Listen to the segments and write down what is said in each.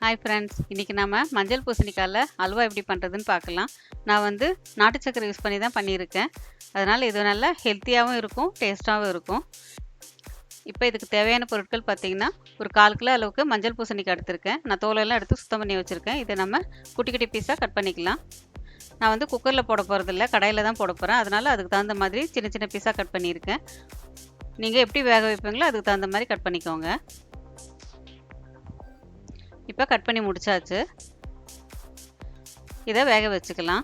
Hi friends, இன்றைக்கி நம்ம மஞ்சள் பூசணிக்காயில் அல்வா எப்படி பண்ணுறதுன்னு பார்க்கலாம். நான் வந்து நாட்டு சக்கரை யூஸ் பண்ணி தான் பண்ணியிருக்கேன். அதனால் இது நல்லா ஹெல்த்தியாகவும் இருக்கும், டேஸ்ட்டாகவும் இருக்கும். இப்போ இதுக்கு தேவையான பொருட்கள் பார்த்திங்கன்னா, ஒரு 1/4 கிலோ அளவுக்கு மஞ்சள் பூசணிக்காய் எடுத்திருக்கேன். நான் தோலெல்லாம் எடுத்து சுத்தம் பண்ணி வச்சுருக்கேன். இதை நம்ம குட்டி குட்டி பீஸாக கட் பண்ணிக்கலாம். நான் வந்து குக்கரில் போட போகிறதில்ல, கடாயில் தான் போட போகிறேன். அதனால் அதுக்கு தகுந்த மாதிரி சின்ன சின்ன பீஸாக கட் பண்ணியிருக்கேன். நீங்கள் எப்படி வேக வைப்பீங்களோ அதுக்கு தகுந்த மாதிரி கட் பண்ணிக்கோங்க. இப்போ கட் பண்ணி முடிச்சாச்சு. இதை வேக வச்சுக்கலாம்.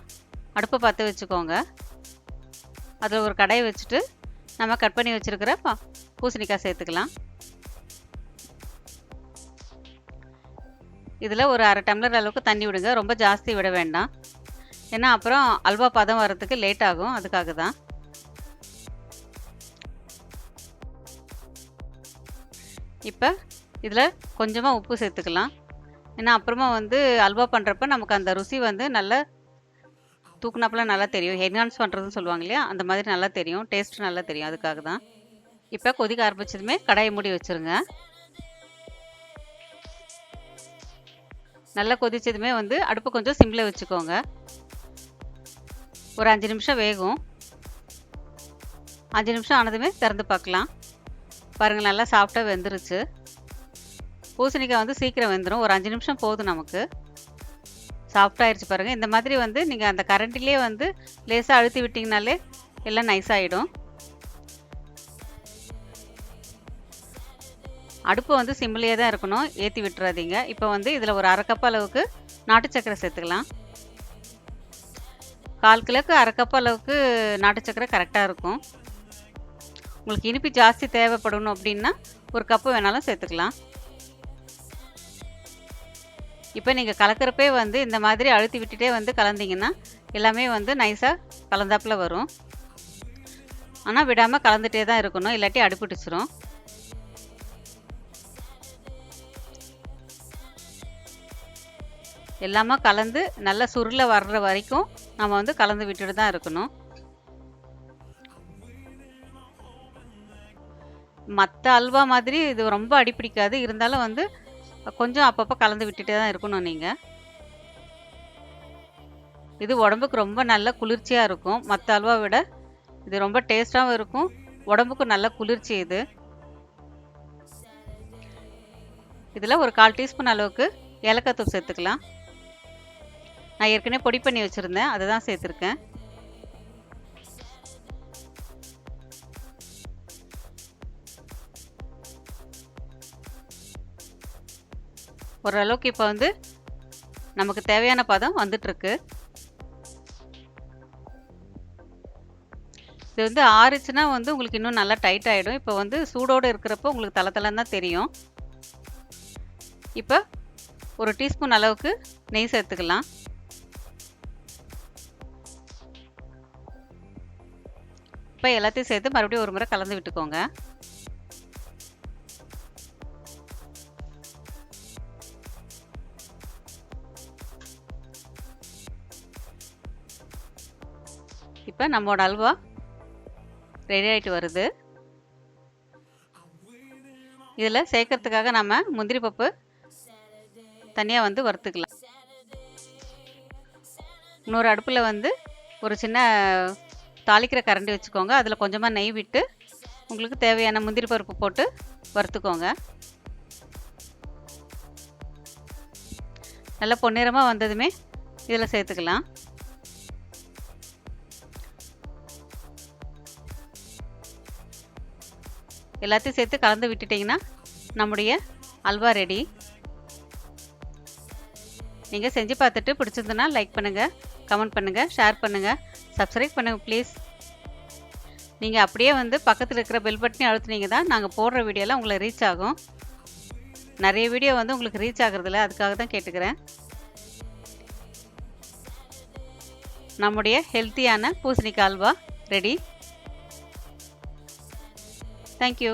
அடுப்பை பற்ற வச்சுக்கோங்க. அதில் ஒரு கடாயை வச்சுட்டு நம்ம கட் பண்ணி வச்சுருக்கிற பூசணிக்காய் சேர்த்துக்கலாம். இதில் ஒரு 1/2 டம்ளர் அளவுக்கு தண்ணி விடுங்க. ரொம்ப ஜாஸ்தி விட வேண்டாம், ஏன்னா அப்புறம் அல்வா பதம் வர்றதுக்கு லேட் ஆகும். அதுக்காக தான். இப்போ இதில் கொஞ்சமாக உப்பு சேர்த்துக்கலாம். ஏன்னா அப்புறமா வந்து அல்வா பண்ணுறப்ப நமக்கு அந்த ருசி வந்து நல்லா தூக்குனாப்பெலாம் நல்லா தெரியும். என்ஹான்ஸ் பண்ணுறதுன்னு சொல்லுவாங்க இல்லையா, அந்த மாதிரி நல்லா தெரியும், டேஸ்ட் நல்லா தெரியும். அதுக்காக தான். இப்போ கொதிக்க ஆரம்பிச்சதுமே கடாயை மூடி வச்சுருங்க. நல்லா கொதிச்சதுமே வந்து அடுப்பு கொஞ்சம் சிம்மில் வச்சுக்கோங்க. ஒரு 5 நிமிஷம் வேகும். 5 நிமிஷம் ஆனதுமே திறந்து பார்க்கலாம். பாருங்கள், நல்லா சாஃப்டாக வெந்துருச்சு. பூசணிக்காய் வந்து சீக்கிரம் வெந்துடும். ஒரு 5 நிமிஷம் போதும் நமக்கு. சாஃப்டாகிடுச்சு பாருங்கள். இந்த மாதிரி வந்து நீங்கள் அந்த கரண்டிலே வந்து லேசாக அழுத்தி விட்டிங்கனாலே எல்லாம் நைஸ் ஆகிடும். அடுப்பு வந்து சிம்மிலே தான் இருக்கணும், ஏற்றி விட்டுறாதீங்க. இப்போ வந்து இதில் ஒரு 1/2 கப் அளவுக்கு நாட்டு சக்கரை சேர்த்துக்கலாம். 1/4 கிலோக்கு 1/2 கப் அளவுக்கு நாட்டு சக்கரை கரெக்டாக இருக்கும். உங்களுக்கு இனிப்பு ஜாஸ்தி தேவைப்படணும் அப்படின்னா ஒரு கப்பு வேணாலும் சேர்த்துக்கலாம். இப்போ நீங்கள் கலக்கிறப்பே வந்து இந்த மாதிரி அழுத்தி விட்டுட்டே வந்து கலந்தீங்கன்னா எல்லாமே வந்து நைஸாக கலந்தாப்பில் வரும். ஆனால் விடாமல் கலந்துகிட்டே தான் இருக்கணும், இல்லாட்டி அடுப்பிடிச்சிரும். எல்லாமே கலந்து நல்லா சுருள வர்ற வரைக்கும் நம்ம வந்து கலந்து விட்டுட்டு தான் இருக்கணும். மற்ற அல்வா மாதிரி இது ரொம்ப அடிப்பிடிக்காது. இருந்தாலும் வந்து கொஞ்சம் அப்பப்போ கலந்து விட்டுட்டே தான் இருக்கணும் நீங்கள். இது உடம்புக்கு ரொம்ப நல்ல குளிர்ச்சியாக இருக்கும். மற்ற அல்வா விட இது ரொம்ப டேஸ்ட்டாகவும் இருக்கும், உடம்புக்கு நல்ல குளிர்ச்சி இது. இதில் ஒரு 1/4 டீஸ்பூன் அளவுக்கு ஏலக்காய் தூள் சேர்த்துக்கலாம். நான் ஏற்கனவே பொடி பண்ணி வச்சுருந்தேன், அதை தான் சேர்த்துருக்கேன். ஓரளவுக்கு இப்போ வந்து நமக்கு தேவையான பதம் வந்துட்டுருக்கு. இது வந்து ஆறுச்சுன்னா வந்து உங்களுக்கு இன்னும் நல்லா டைட் ஆகிடும். இப்போ வந்து சூடோடு இருக்கிறப்போ உங்களுக்கு தளத்தலன்னு தான் தெரியும். இப்போ ஒரு டீஸ்பூன் அளவுக்கு நெய் சேர்த்துக்கலாம். இப்போ எல்லாத்தையும் சேர்த்து மறுபடியும் ஒரு முறை கலந்து விட்டுக்கோங்க. இப்போ நம்மளோட அல்வா ரெடி ஆகிட்டு வருது. இதில் சேர்க்கறதுக்காக நம்ம முந்திரி பருப்பு தனியாக வந்து வறுத்துக்கலாம். இன்னொரு அடுப்பில் வந்து ஒரு சின்ன தாளிக்கிற கரண்டி வச்சுக்கோங்க. அதில் கொஞ்சமாக நெய் விட்டு உங்களுக்கு தேவையான முந்திரி பருப்பு போட்டு வறுத்துக்கோங்க. நல்லா பொன்னிறமாக வந்ததுமே இதில் சேர்த்துக்கலாம். எல்லாத்தையும் சேர்த்து கலந்து விட்டுட்டிங்கன்னா நம்முடைய அல்வா ரெடி. நீங்கள் செஞ்சு பார்த்துட்டு பிடிச்சிருந்ததுன்னா லைக் பண்ணுங்கள், கமெண்ட் பண்ணுங்கள், ஷேர் பண்ணுங்கள், சப்ஸ்கிரைப் பண்ணுங்கள் ப்ளீஸ். நீங்கள் அப்படியே வந்து பக்கத்தில் இருக்கிற பெல் பட்டனையும் அழுத்துனீங்க தான் நாங்கள் போடுற வீடியோலாம் உங்களை ரீச் ஆகும். நிறைய வீடியோ வந்து உங்களுக்கு ரீச் ஆகுறதில்ல, அதுக்காக தான் கேட்டுக்கிறேன். நம்முடைய ஹெல்த்தியான பூசணிக்காய் அல்வா ரெடி. Thank you.